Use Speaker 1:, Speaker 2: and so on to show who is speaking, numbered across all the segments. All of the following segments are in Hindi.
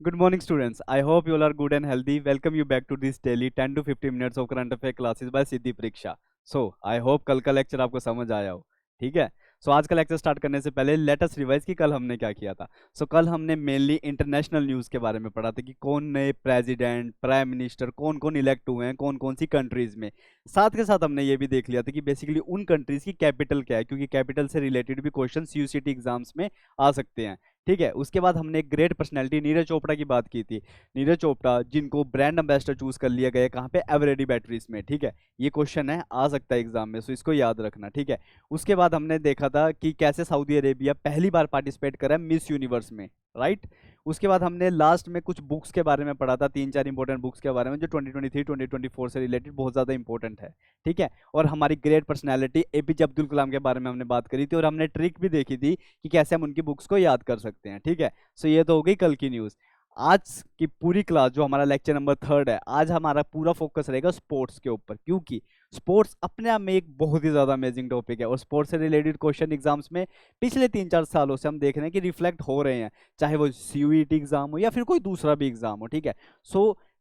Speaker 1: Good morning, students. I hope you all are good and healthy. Welcome you back to this daily 10 to 15 minutes of current affair classes by सिद्धि परीक्षा. So, I hope कल का लेक्चर आपको समझ आया हो. ठीक है. आज का लेक्चर स्टार्ट करने से पहले लेट अस रिवाइज कि कल हमने क्या किया था. कल हमने मेनली इंटरनेशनल न्यूज़ के बारे में पढ़ा था कि कौन नए प्रेसिडेंट, प्राइम मिनिस्टर, कौन कौन इलेक्ट हुए हैं, कौन कौन सी कंट्रीज में. साथ के साथ हमने ये भी देख लिया था कि बेसिकली उन कंट्रीज की कैपिटल क्या है, क्योंकि कैपिटल से रिलेटेड भी क्वेश्चन यूसीटी एग्जाम्स में आ सकते हैं. ठीक है. उसके बाद हमने एक ग्रेट पर्सनैलिटी नीरज चोपड़ा की बात की थी. नीरज चोपड़ा जिनको ब्रांड एम्बेसडर चूज कर लिया गया कहाँ पे, एवरेडी बैटरीज में. ठीक है. ये क्वेश्चन है, आ सकता है एग्जाम में, सो इसको याद रखना. ठीक है. उसके बाद हमने देखा था कि कैसे सऊदी अरेबिया पहली बार पार्टिसिपेट करा मिस यूनिवर्स में. राइट. उसके बाद हमने लास्ट में कुछ बुक्स के बारे में पढ़ा था, 3-4 इंपॉर्टेंट बुक्स के बारे में जो 2023-2024 से रिलेटेड बहुत ज़्यादा इंपॉर्टेंट है. ठीक है. और हमारी great personality APJ Abdul Kalam के बारे में हमने बात करी थी और हमने ट्रिक भी देखी थी कि कैसे हम उनकी बुक्स को याद कर सकते हैं. ठीक है. ये तो हो गई कल की न्यूज़. आज की पूरी क्लास जो हमारा लेक्चर नंबर 3 है, आज हमारा पूरा फोकस रहेगा स्पोर्ट्स के ऊपर, क्योंकि स्पोर्ट्स अपने आप में एक बहुत ही ज़्यादा अमेजिंग टॉपिक है और स्पोर्ट्स से रिलेटेड क्वेश्चन एग्जाम्स में पिछले 3-4 सालों से हम देख रहे हैं कि रिफ्लेक्ट हो रहे हैं, चाहे वो सीयूईटी एग्जाम हो या फिर कोई दूसरा भी एग्जाम हो. ठीक है.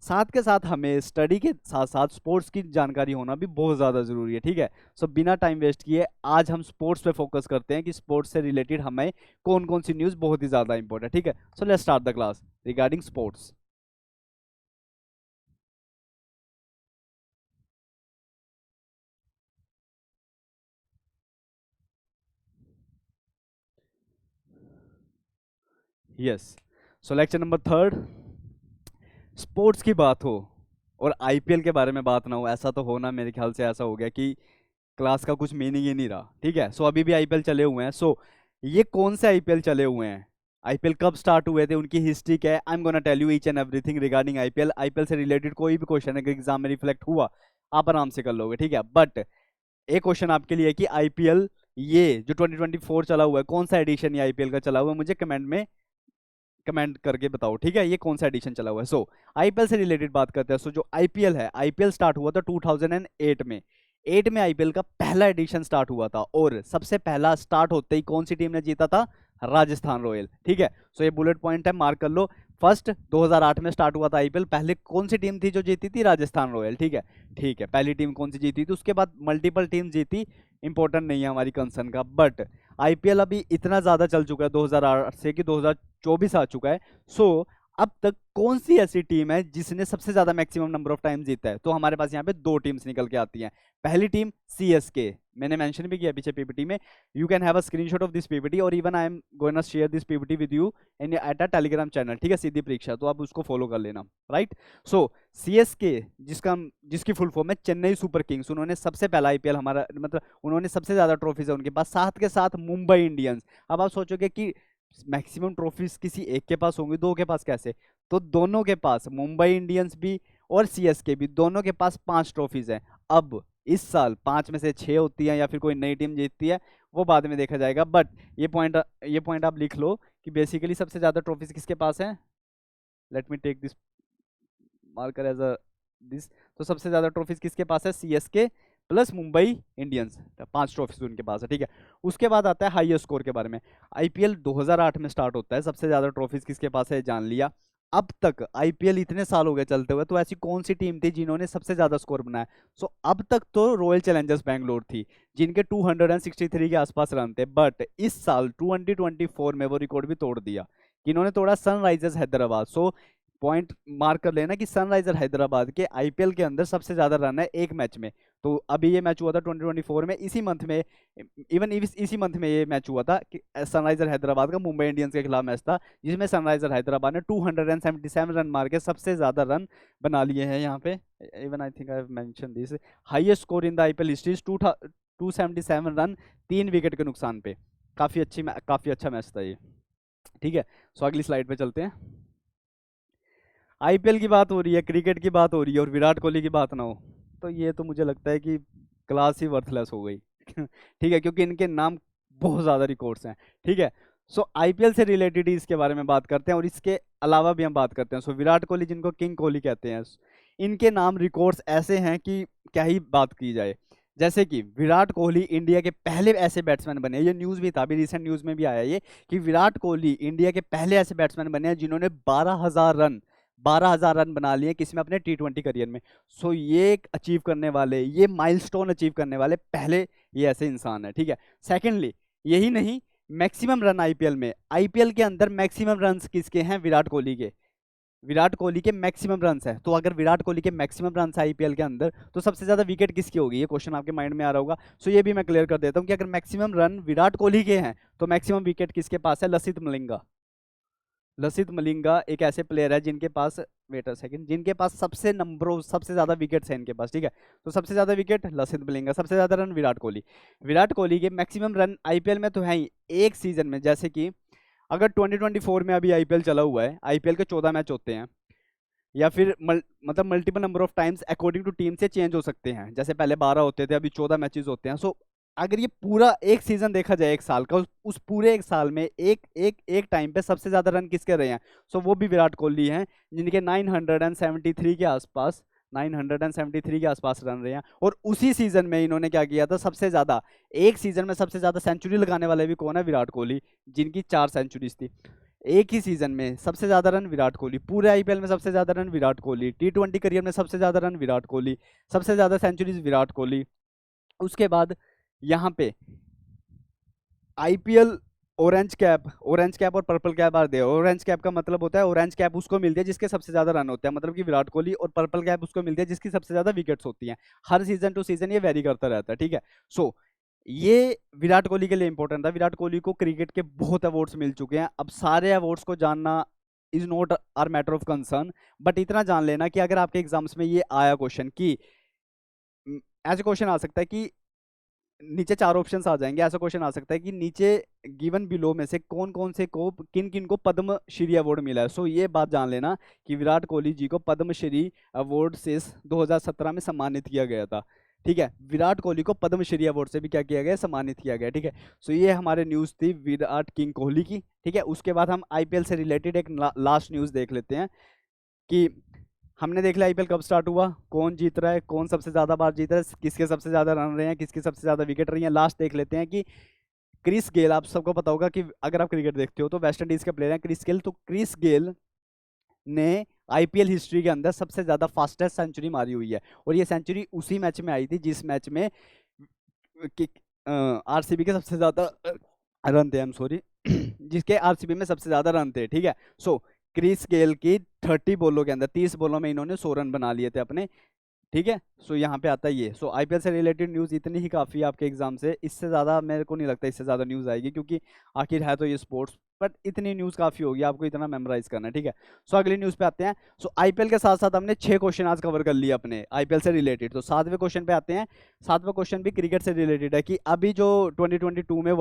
Speaker 1: साथ के साथ हमें स्टडी के साथ साथ स्पोर्ट्स की जानकारी होना भी बहुत ज़्यादा ज़रूरी है. ठीक है. बिना टाइम वेस्ट किए आज हम स्पोर्ट्स पे फोकस करते हैं कि स्पोर्ट्स से रिलेटेड हमें कौन कौन सी न्यूज़ बहुत ही ज़्यादा इंपॉर्टेंट है. ठीक है. Let's start the class regarding sports. Yes. Lecture number 3, sports की बात हो और आईपीएल के बारे में बात ना हो, ऐसा तो होना मेरे ख्याल से ऐसा हो गया कि क्लास का कुछ मीनिंग ही नहीं रहा. ठीक है. अभी भी आईपीएल चले हुए हैं. ये कौन से आईपीएल चले हुए हैं, आईपीएल कब स्टार्ट हुए थे, उनकी हिस्ट्री क्या है, I am gonna tell you each and everything regarding IPL. IPL से रिलेटेड कोई भी क्वेश्चन अगर एग्जाम में रिफ्लेक्ट हुआ आप आराम से कर लोगे. ठीक है. बट एक क्वेश्चन आपके लिए है कि आईपीएल ये जो 2024 चला हुआ है, कौन सा एडिशन ये आईपीएल का चला हुआ है, मुझे कमेंट करके बताओ. ठीक है. ये कौन सा एडिशन चला हुआ है. आईपीएल से रिलेटेड बात करते हैं. जो आईपीएल है, आईपीएल स्टार्ट हुआ था 2008 में. 8 में आईपीएल का पहला एडिशन स्टार्ट हुआ था और सबसे पहला स्टार्ट होते ही कौन सी टीम ने जीता था, राजस्थान रॉयल. ठीक है. ये बुलेट पॉइंट है, मार्क कर लो. फर्स्ट 2008 में स्टार्ट हुआ था आईपीएल. पहले कौन सी टीम थी जो जीती थी, राजस्थान रॉयल. ठीक है. ठीक है. पहली टीम कौन सी जीती थी, उसके बाद मल्टीपल टीम जीती, इंपॉर्टेंट नहीं है हमारी कंसर्न का. बट आईपीएल अभी इतना ज़्यादा चल चुका है 2008 से कि 2024 आ चुका है. अब तक कौन सी ऐसी टीम है जिसने सबसे ज्यादा मैक्सिमम नंबर ऑफ टाइम जीता है, तो हमारे पास यहाँ पे 2 टीम्स निकल के आती हैं. पहली टीम सीएसके, मैंने मेंशन भी किया पीछे पीपीटी में. You can have a screenshot of this PPT और even I am going to share this PPT with you in at a Telegram channel. ठीक है. सिद्धि परीक्षा, तो आप उसको फॉलो कर लेना. राइट. सीएसके जिसकी फुल फॉर्म है चेन्नई सुपर किंग्स, उन्होंने सबसे पहला आईपीएल हमारा, मतलब उन्होंने सबसे ज्यादा ट्रॉफीज है उनके पास. साथ के साथ मुंबई इंडियंस. अब आप सोचोगे कि मैक्सिमम ट्रॉफीज किसी एक के पास होंगी, 2 के पास कैसे, तो दोनों के पास, मुंबई इंडियंस भी और सीएसके भी, दोनों के पास 5 ट्रॉफीज हैं. अब इस साल 5 में से 6 होती हैं या फिर कोई नई टीम जीतती है, वो बाद में देखा जाएगा. बट ये पॉइंट आप लिख लो कि बेसिकली सबसे ज्यादा ट्रॉफीज किसके पास हैं. Let me take this marker as a this. सबसे ज्यादा ट्रॉफीज किसके पास है, CSK plus Mumbai Indians, 5 trophies उनके पास है. ठीक है. उसके बाद आता है हाईएस्ट स्कोर के बारे में. आईपीएल 2008 में स्टार्ट होता है, सबसे ज्यादा ट्रॉफीज किसके पास है जान लिया. अब तक आईपीएल इतने साल हो गए चलते हुए, तो ऐसी कौन सी टीम थी जिन्होंने सबसे ज्यादा स्कोर बनाया. अब तक तो रॉयल चैलेंजर्स बैंगलोर थी जिनके 263 के आसपास रन थे. बट इस साल 2024 में वो रिकॉर्ड भी तोड़ दिया. किन्होंने तोड़ा, सनराइजर्स हैदराबाद. पॉइंट मार्क कर लेना कि सनराइजर हैदराबाद के आईपीएल के अंदर सबसे ज्यादा रन है एक मैच में. तो अभी ये मैच हुआ था 2024 में, इसी मंथ में, इवन इसी मंथ में ये मैच हुआ था कि सनराइजर हैदराबाद का मुंबई इंडियंस के खिलाफ मैच था, जिसमें सनराइजर हैदराबाद ने 277 रन मार के सबसे ज्यादा रन बना लिए हैं. यहाँ पे even I think I have mention this, highest score in the IPL history 277 run 3 wicket के नुकसान पे. काफी अच्छा मैच था ये. ठीक है. अगली स्लाइड पे चलते हैं. आईपीएल की बात हो रही है, क्रिकेट की बात हो रही है और विराट कोहली की बात ना हो, तो ये तो मुझे लगता है कि क्लास ही वर्थलेस हो गई. ठीक है. क्योंकि इनके नाम बहुत ज़्यादा रिकॉर्ड्स हैं. ठीक है. आईपीएल से रिलेटेड ही इसके बारे में बात करते हैं और इसके अलावा भी हम बात करते हैं. विराट कोहली, जिनको किंग कोहली कहते हैं, इनके नाम रिकॉर्ड्स ऐसे हैं कि क्या ही बात की जाए. जैसे कि विराट कोहली इंडिया के पहले ऐसे बैट्समैन बने, ये न्यूज़ भी था, अभी रिसेंट न्यूज़ में भी आया ये, कि विराट कोहली इंडिया के पहले ऐसे बैट्समैन बने हैं जिन्होंने 12,000 रन बना लिए किसी में अपने T20 करियर में। सो ये अचीव करने वाले, ये माइलस्टोन अचीव करने वाले पहले ये ऐसे इंसान है, ठीक है। सेकेंडली, यही नहीं, मैक्सिमम रन आईपीएल में, आईपीएल के अंदर मैक्सिमम रन किसके हैं? विराट कोहली के। विराट कोहली के मैक्सिमम रन्स है, तो अगर विराट कोहली के मैक्सिमम रन्स आईपीएल के अंदर, तो सबसे ज्यादा विकेट किसकी होगी? ये क्वेश्चन आपके माइंड में आ रहा होगा। सो ये भी मैं क्लियर कर देता हूँ कि अगर मैक्सिमम रन विराट कोहली के हैं तो मैक्सिमम विकेट किसके पास है? लसित मलिंगा। लसित मलिंगा एक ऐसे प्लेयर है जिनके पास, वेट अ सेकंड, जिनके पास सबसे नंबर ऑफ, सबसे ज्यादा विकेट्स हैं इनके पास, ठीक है। तो सबसे ज्यादा विकेट लसित मलिंगा, सबसे ज्यादा रन विराट कोहली। विराट कोहली के मैक्सिमम रन आईपीएल में तो है ही, एक सीजन में, जैसे कि अगर 2024 में अभी आईपीएल चला हुआ है, आईपीएल के 14 मैच होते हैं, या फिर मतलब multiple number of times according to team से चेंज हो सकते हैं, जैसे पहले 12 होते थे, अभी 14 मैचेस होते हैं। सो अगर ये पूरा एक सीजन देखा जाए, एक साल का, उस पूरे एक साल में एक टाइम पे सबसे ज्यादा रन किसके रहे हैं? सो वो भी विराट कोहली हैं, जिनके 973 के आसपास, 973 के आसपास रन रहे हैं। और उसी सीजन में इन्होंने क्या किया था? सबसे ज्यादा, एक सीजन में सबसे ज्यादा सेंचुरी लगाने वाले भी कौन है? विराट कोहली, जिनकी 4 सेंचुरीज थी। एक ही सीजन में सबसे ज्यादा रन विराट कोहली, पूरे आईपीएल में सबसे ज्यादा run Virat Kohli, T20 career में सबसे ज्यादा रन विराट कोहली, सबसे ज्यादा सेंचुरीज विराट कोहली। उसके बाद यहाँ पे आईपीएल ऑरेंज कैप और purple cap are there. Orange cap का मतलब होता है, ऑरेंज कैप उसको मिलती है जिसके सबसे ज्यादा रन होते हैं, मतलब कि विराट कोहली, और पर्पल कैप उसको मिलती है जिसकी सबसे ज्यादा विकेट्स होती हैं। हर सीजन टू सीजन ये वेरी करता रहता है, ठीक है। सो ये विराट कोहली के लिए इंपॉर्टेंट था। विराट कोहली को क्रिकेट के बहुत अवार्ड्स मिल चुके हैं, अब सारे अवार्ड्स को जानना is not our matter of concern, but इतना जान लेना कि अगर आपके एग्जाम्स में ये आया क्वेश्चन कि, ऐसे क्वेश्चन आ सकता है कि नीचे 4 ऑप्शंस आ जाएंगे, ऐसा क्वेश्चन आ सकता है कि नीचे गिवन बिलो में से कौन कौन से को, किन किन को पद्म श्री अवार्ड मिला है। सो ये बात जान लेना कि विराट कोहली जी को पद्म श्री अवार्ड से 2017 में सम्मानित किया गया था, ठीक है। विराट कोहली को पद्म श्री अवार्ड से भी क्या किया गया? सम्मानित किया गया, ठीक है। सो ये हमारे न्यूज़ थी विराट किंग कोहली की, ठीक है। उसके बाद हम आईपीएल से रिलेटेड एक लास्ट न्यूज़ देख लेते हैं कि हमने देख लिया आईपीएल कब स्टार्ट हुआ, कौन जीत रहा है, कौन सबसे ज्यादा बार जीत रहा है, किसके सबसे ज्यादा रन रहे हैं, किसकी सबसे ज्यादा विकेट रही है। लास्ट देख लेते हैं कि क्रिस गेल, आप सबको पता होगा कि अगर आप क्रिकेट देखते हो तो वेस्ट इंडीज के प्लेयर हैं क्रिस गेल, तो क्रिस गेल ने आईपीएल हिस्ट्री के अंदर सबसे ज्यादा फास्टेस्ट सेंचुरी मारी हुई है, और ये सेंचुरी उसी मैच में आई थी जिस मैच में आरसीबी के सबसे ज्यादा रन थे, आई एम सॉरी, जिसके आरसीबी में सबसे ज्यादा रन थे, ठीक है। सो क्रिस गेल की 30 बॉलों के अंदर, 30 बॉलों में इन्होंने 100 रन बना लिए थे अपने, ठीक है। सो यहाँ पे आता है ये। सो आईपीएल से रिलेटेड न्यूज़ इतनी ही काफ़ी है आपके एग्जाम से, इससे ज़्यादा मेरे को नहीं लगता इससे ज़्यादा न्यूज़ आएगी, क्योंकि आखिर है तो ये स्पोर्ट्स, बट इतनी न्यूज़ काफ़ी होगी, आपको इतना मेमोराइज करना है, ठीक है। सो अगली न्यूज़ पे आते हैं। सो आईपीएल के साथ साथ हमने 6 क्वेश्चन आज कवर कर लिए अपने आईपीएल से रिलेटेड, तो 7वें क्वेश्चन पे आते हैं। 7वां क्वेश्चन भी क्रिकेट से रिलेटेड है कि अभी जो 2023 में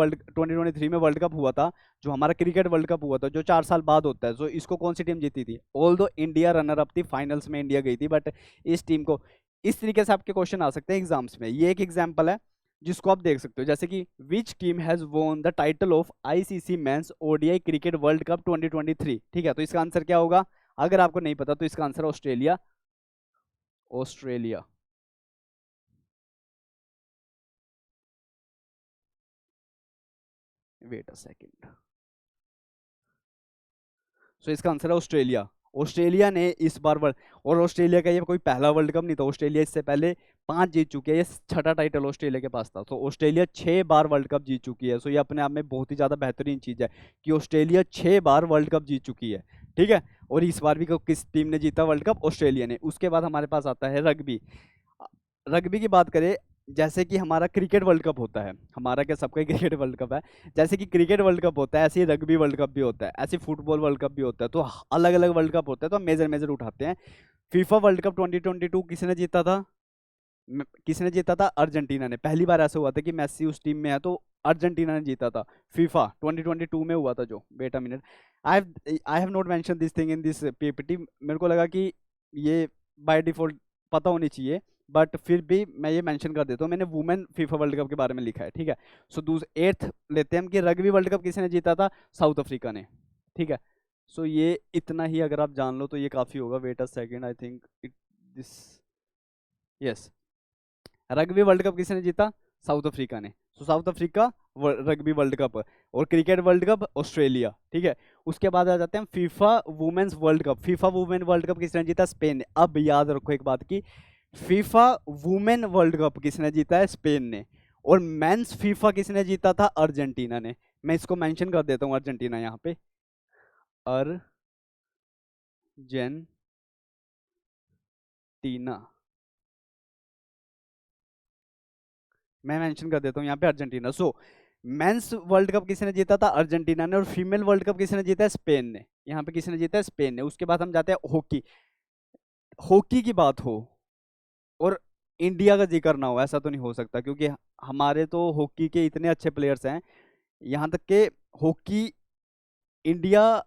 Speaker 1: वर्ल्ड कप हुआ था, जो हमारा क्रिकेट वर्ल्ड कप हुआ था, जो 4 साल बाद होता है, तो इसको कौन सी टीम जीती थी? ऑल दो इंडिया रनर अप थी, फाइनल्स में इंडिया गई थी, बट इस टीम को, इस तरीके से आपके क्वेश्चन आ सकते हैं एग्जाम्स में। ये एक एग्जांपल है जिसको आप देख सकते हो, जैसे कि which team has won the title of ICC men's ODI cricket world cup 2023, ठीक है। तो इसका आंसर क्या होगा? अगर आपको नहीं पता तो इसका answer Australia, Australia. Wait a second, so इसका आंसर है ऑस्ट्रेलिया। ऑस्ट्रेलिया ने इस बार वर्ल्ड, और ऑस्ट्रेलिया का ये कोई पहला वर्ल्ड कप नहीं था, ऑस्ट्रेलिया इससे पहले 5 जीत चुकी है, ये छठा टाइटल ऑस्ट्रेलिया के पास था। तो ऑस्ट्रेलिया 6 बार वर्ल्ड कप जीत चुकी है। सो ये अपने आप में बहुत ही ज़्यादा बेहतरीन चीज़ है कि ऑस्ट्रेलिया 6 बार वर्ल्ड कप जीत चुकी है, ठीक है। और इस बार भी किस टीम ने जीता वर्ल्ड कप? ऑस्ट्रेलिया ने। उसके बाद हमारे पास आता है रग्बी। रग्बी की बात करें, जैसे कि हमारा क्रिकेट वर्ल्ड कप होता है, हमारा क्या सबका ही क्रिकेट वर्ल्ड कप है, जैसे कि क्रिकेट वर्ल्ड कप होता है ऐसे ही रग्बी वर्ल्ड कप भी होता है, ऐसे फुटबॉल वर्ल्ड कप भी होता है, तो अलग अलग वर्ल्ड कप होता है, तो हम मेजर मेजर उठाते हैं। फीफा वर्ल्ड कप 2022 किसने जीता था? किसने जीता था? अर्जेंटीना ने। पहली बार ऐसा हुआ था कि मेसी उस टीम में है, तो अर्जेंटीना ने जीता था। फीफा 2022 में हुआ था जो, wait a minute, I have not mention this thing in this PPT, मेरे को लगा कि ये बाय डिफॉल्ट पता होनी चाहिए, बट फिर भी मैं ये मेंशन कर देता हूँ, मैंने वुमेन फीफा वर्ल्ड कप के बारे में लिखा है, ठीक है। सो दूसरे 8th लेते हैं हम कि रग्बी वर्ल्ड कप किसने जीता था? साउथ अफ्रीका ने, ठीक है। सो ये इतना ही अगर आप जान लो तो ये काफ़ी होगा। Wait a second, I think it this, yes. Rugby world cup किसने जीता? साउथ अफ्रीका ने। तो South Africa rugby world cup. और क्रिकेट वर्ल्ड कप ऑस्ट्रेलिया, ठीक है। उसके बाद आ जाते हैं FIFA women's world cup. FIFA women world cup किसने जीता? स्पेन ने। अब याद रखो एक बात की, फीफा वुमेन वर्ल्ड कप किसने जीता है? स्पेन ने। और मेंस फीफा किसने जीता था? अर्जेंटीना ने। मैं इसको मेंशन कर देता हूँ अर्जेंटीना यहाँ पे, अर्जेंटीना, मैं मेंशन कर देता हूँ यहाँ पे अर्जेंटीना। सो मेंस वर्ल्ड कप किसने जीता था? अर्जेंटीना ने। और फीमेल वर्ल्ड कप किसने जीता है? स्पेन ने। यहाँ पे किसने जीता है? स्पेन ने। उसके बाद हम जाते हैं हॉकी। हॉकी की बात हो और इंडिया का जिक्र ना हो, ऐसा तो नहीं हो सकता, क्योंकि हमारे तो हॉकी के इतने अच्छे प्लेयर्स हैं। यहाँ तक के हॉकी इंडिया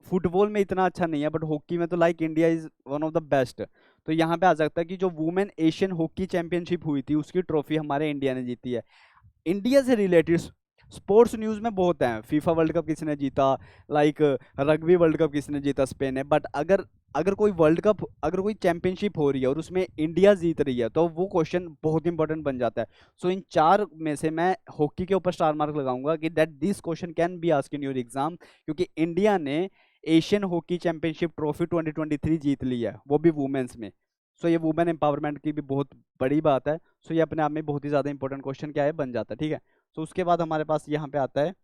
Speaker 1: फुटबॉल में इतना अच्छा नहीं है, बट हॉकी में तो like India is one of the best. तो यहाँ पे आ सकता है कि जो वुमेन एशियन हॉकी चैंपियनशिप हुई थी उसकी ट्रॉफी हमारे इंडिया ने जीती है। इंडिया से रिलेटेड स्पोर्ट्स न्यूज़ में बहुत हैं। फीफा वर्ल्ड कप किसने जीता, लाइक रग्बी वर्ल्ड कप किसने जीता? स्पेन ने। बट अगर अगर कोई वर्ल्ड कप, अगर कोई चैंपियनशिप हो रही है और उसमें इंडिया जीत रही है, तो वो क्वेश्चन बहुत इंपॉर्टेंट बन जाता है। सो इन चार में से मैं हॉकी के ऊपर स्टार मार्क लगाऊंगा कि that this question can be asked in your exam, क्योंकि इंडिया ने एशियन हॉकी चैंपियनशिप ट्रॉफी 2023 जीत ली है, वो भी वुमेन्स में। सो ये वुमेन एम्पावरमेंट की भी बहुत बड़ी बात है। सो ये अपने आप में बहुत ही ज़्यादा इंपॉर्टेंट क्वेश्चन क्या है, बन जाता है, ठीक है। तो उसके बाद हमारे पास यहाँ पे आता है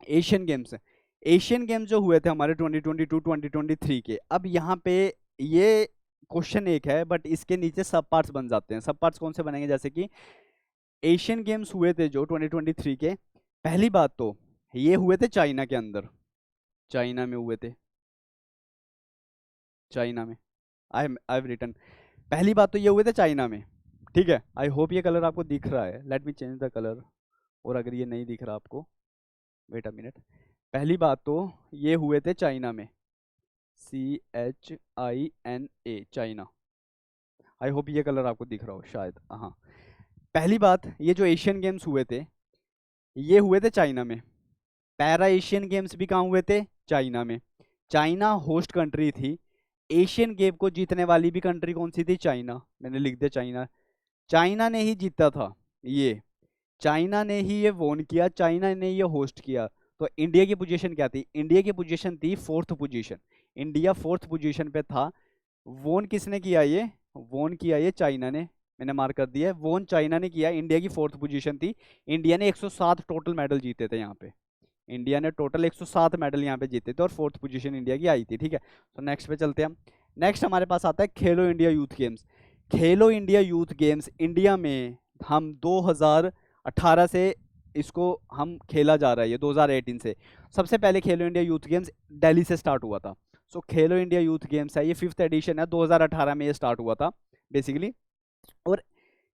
Speaker 1: एशियन गेम्स। एशियन गेम्स जो हुए थे हमारे 2022 2023 के, अब यहाँ पे ये क्वेश्चन एक है, बट इसके नीचे सब पार्ट्स बन जाते हैं। सब पार्ट्स कौन से बनेंगे? जैसे कि एशियन गेम्स हुए थे जो 2023 के, पहली बात तो ये हुए थे चाइना के अंदर, चाइना में हुए थे, चाइना में। आई हैव रिटन, पहली बात तो ये हुए थे चाइना में, ठीक है। आई होप ये कलर आपको दिख रहा है, let me change the colour. और अगर ये नहीं दिख रहा आपको, वेट अ मिनट। पहली बात तो ये हुए थे चाइना में, CHINA, चाइना। आई होप ये कलर आपको दिख रहा हो शायद, हाँ। पहली बात, ये जो एशियन गेम्स हुए थे ये हुए थे चाइना में। पैरा एशियन गेम्स भी कहाँ हुए थे? चाइना में। चाइना होस्ट कंट्री थी। एशियन गेम को जीतने वाली भी कंट्री कौन सी थी? चाइना। मैंने लिख दिया चाइना। चाइना ने ही जीता था ये, चाइना ने ही ये वोन किया, चाइना ने ये होस्ट किया। तो इंडिया की पोजीशन क्या थी? इंडिया की पोजीशन थी fourth position. India fourth position पे था। वोन किसने किया ये? वोन किया ये चाइना ने। मैंने मार्क कर दिया है, वोन चाइना ने किया। इंडिया की फोर्थ पोजीशन थी। इंडिया ने 107 टोटल मेडल जीते थे यहाँ पे। इंडिया ने टोटल 107 मेडल यहाँ पे जीते थे और फोर्थ पोजीशन इंडिया की आई थी, ठीक है। तो नेक्स्ट पे चलते हैं हम। नेक्स्ट हमारे पास आता है खेलो इंडिया यूथ गेम्स। खेलो इंडिया यूथ गेम्स इंडिया में हम 2018 से इसको हम खेला जा रहा है, ये 2018 से। सबसे पहले खेलो इंडिया यूथ गेम्स दिल्ली से स्टार्ट हुआ था। सो खेलो इंडिया यूथ गेम्स है, ये 5th एडिशन है, 2018 में ये स्टार्ट हुआ था बेसिकली। और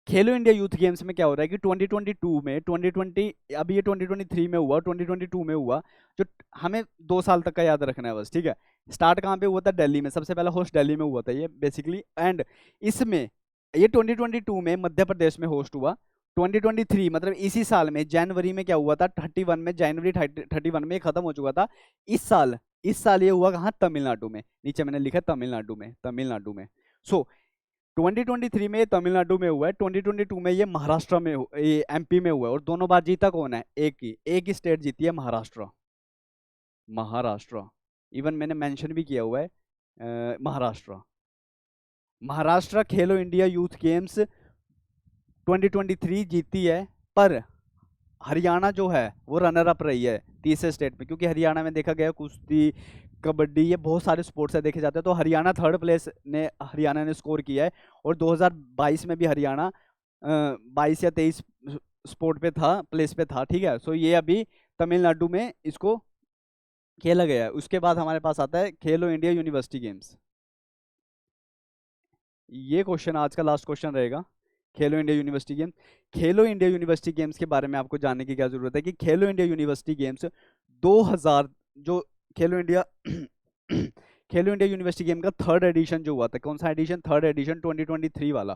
Speaker 1: खेलो इंडिया यूथ गेम्स में क्या हो रहा है कि 2022 में 2020, अभी ये 2023 में हुआ, 2022 में हुआ, जो हमें 2 साल तक का याद रखना है बस, ठीक है। स्टार्ट कहाँ पे हुआ था? दिल्ली में। सबसे पहला होस्ट दिल्ली में हुआ था ये बेसिकली। एंड इसमें ये 2022 में मध्य प्रदेश में होस्ट हुआ। 2023 मतलब इसी साल में जनवरी में क्या हुआ था? 31 में, जनवरी 31 में खत्म हो चुका था। इस साल ये हुआ कहाँ? तमिलनाडु में। नीचे मैंने लिखा तमिलनाडु में, तमिलनाडु में। सो 2023 में ये तमिलनाडु में हुआ है, 2022 में ये महाराष्ट्र में ये MP में हुआ है। और दोनों बार जीता कौन है? एक ही स्टेट जीती है, महाराष्ट्र। महाराष्ट्र, इवन मैंने मेंशन भी किया हुआ है महाराष्ट्र। महाराष्ट्र खेलो इंडिया यूथ गेम्स 2023 जीती है, पर हरियाणा जो है वो रनर अप रही है तीसरे स्टेट में, क्योंकि हरियाणा में देखा गया कुश्ती, कबड्डी, ये बहुत सारे स्पोर्ट्स है देखे जाते हैं। तो हरियाणा थर्ड प्लेस ने हरियाणा ने स्कोर किया है। और 2022 में भी हरियाणा 22 या 23 स्पोर्ट पे था, प्लेस पे था, ठीक है। सो ये अभी तमिलनाडु में इसको खेला गया है। उसके बाद हमारे पास आता है खेलो इंडिया यूनिवर्सिटी गेम्स। ये क्वेश्चन आज का लास्ट क्वेश्चन रहेगा, खेलो इंडिया यूनिवर्सिटी गेम्स। खेलो इंडिया यूनिवर्सिटी गेम्स के बारे में आपको जानने की क्या जरूरत है कि खेलो इंडिया यूनिवर्सिटी गेम्स 2000 जो खेलो इंडिया खेलो इंडिया यूनिवर्सिटी गेम का थर्ड एडिशन जो हुआ था, कौन सा एडिशन? थर्ड एडिशन, 2023 वाला।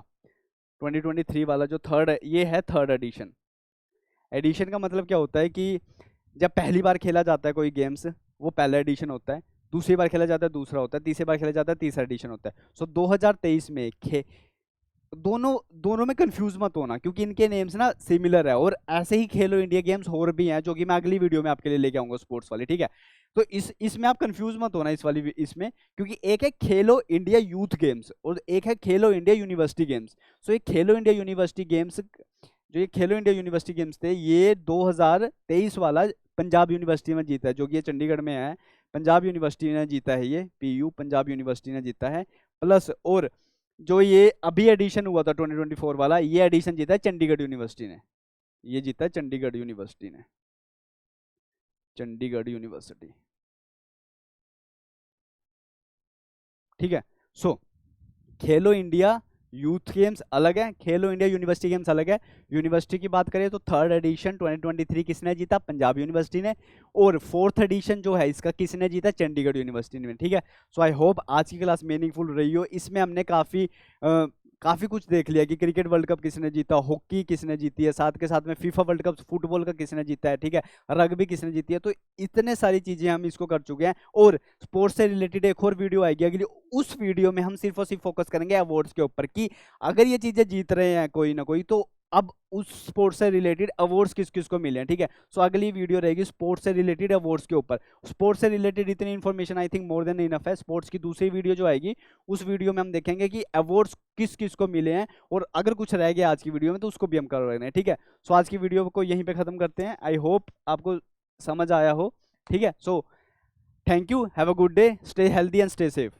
Speaker 1: 2023 वाला जो थर्ड है, ये है थर्ड एडिशन। एडिशन का मतलब क्या होता है कि जब पहली बार खेला जाता है कोई गेम्स, वो पहला एडिशन होता है। दूसरी बार खेला जाता है दूसरा होता है, तीसरी बार खेला जाता है तीसरा एडिशन होता है। सो 2023 में दोनों दोनों में कंफ्यूज मत होना, क्योंकि इनके नेम्स ना सिमिलर है, और ऐसे ही खेलो इंडिया गेम्स और भी हैं जो कि मैं अगली वीडियो में आपके लिए लेके आऊंगा स्पोर्ट्स वाली, ठीक है। तो इसमें आप कंफ्यूज मत होना इस वाली इसमें, क्योंकि एक है खेलो इंडिया यूथ गेम्स और एक है खेलो इंडिया यूनिवर्सिटी गेम्स। सो ये खेलो इंडिया यूनिवर्सिटी गेम्स, जो ये खेलो इंडिया यूनिवर्सिटी गेम्स थे, ये 2023 वाला पंजाब यूनिवर्सिटी में जीता है, जो कि ये चंडीगढ़ में है। पंजाब यूनिवर्सिटी ने जीता है, ये पीयू पंजाब यूनिवर्सिटी ने जीता है। प्लस और जो ये अभी एडिशन हुआ था 2024 वाला, ये एडिशन जीता है चंडीगढ़ यूनिवर्सिटी ने, ये जीता है चंडीगढ़ यूनिवर्सिटी ने, चंडीगढ़ यूनिवर्सिटी, ठीक है। सो खेलो इंडिया यूथ गेम्स अलग है, खेलो इंडिया यूनिवर्सिटी गेम्स अलग है। यूनिवर्सिटी की बात करें तो थर्ड एडिशन 2023 किसने जीता? पंजाब यूनिवर्सिटी ने। और फोर्थ एडिशन जो है इसका किसने जीता? चंडीगढ़ यूनिवर्सिटी ने, ठीक है। सो आई होप आज की क्लास मीनिंगफुल रही हो। इसमें हमने काफ़ी कुछ देख लिया कि क्रिकेट वर्ल्ड कप किसने जीता, हॉकी किसने जीती है, साथ के साथ में फीफा वर्ल्ड कप फुटबॉल का किसने जीता है, ठीक है, रग्बी किसने जीती है। तो इतने सारी चीज़ें हम इसको कर चुके हैं। और स्पोर्ट्स से रिलेटेड एक और वीडियो आएगी अगली, उस वीडियो में हम सिर्फ और सिर्फ फोकस करेंगे अवार्ड्स के ऊपर कि अगर ये चीज़ें जीत रहे हैं कोई ना कोई, तो अब उस स्पोर्ट्स से रिलेटेड अवार्ड्स किस किस को मिले हैं, ठीक है। सो अगली वीडियो रहेगी स्पोर्ट्स से रिलेटेड अवार्ड्स के ऊपर। स्पोर्ट्स से रिलेटेड इतनी information I think more than enough है। स्पोर्ट्स की दूसरी वीडियो जो आएगी, उस वीडियो में हम देखेंगे कि अवार्ड्स किस किस को मिले हैं, और अगर कुछ रह गया आज की वीडियो में तो उसको भी हम कर रहे हैं, ठीक है। सो आज की वीडियो को यहीं पे खत्म करते हैं। आई होप आपको समझ आया हो, ठीक है। So thank you, have a good day, stay healthy and stay safe.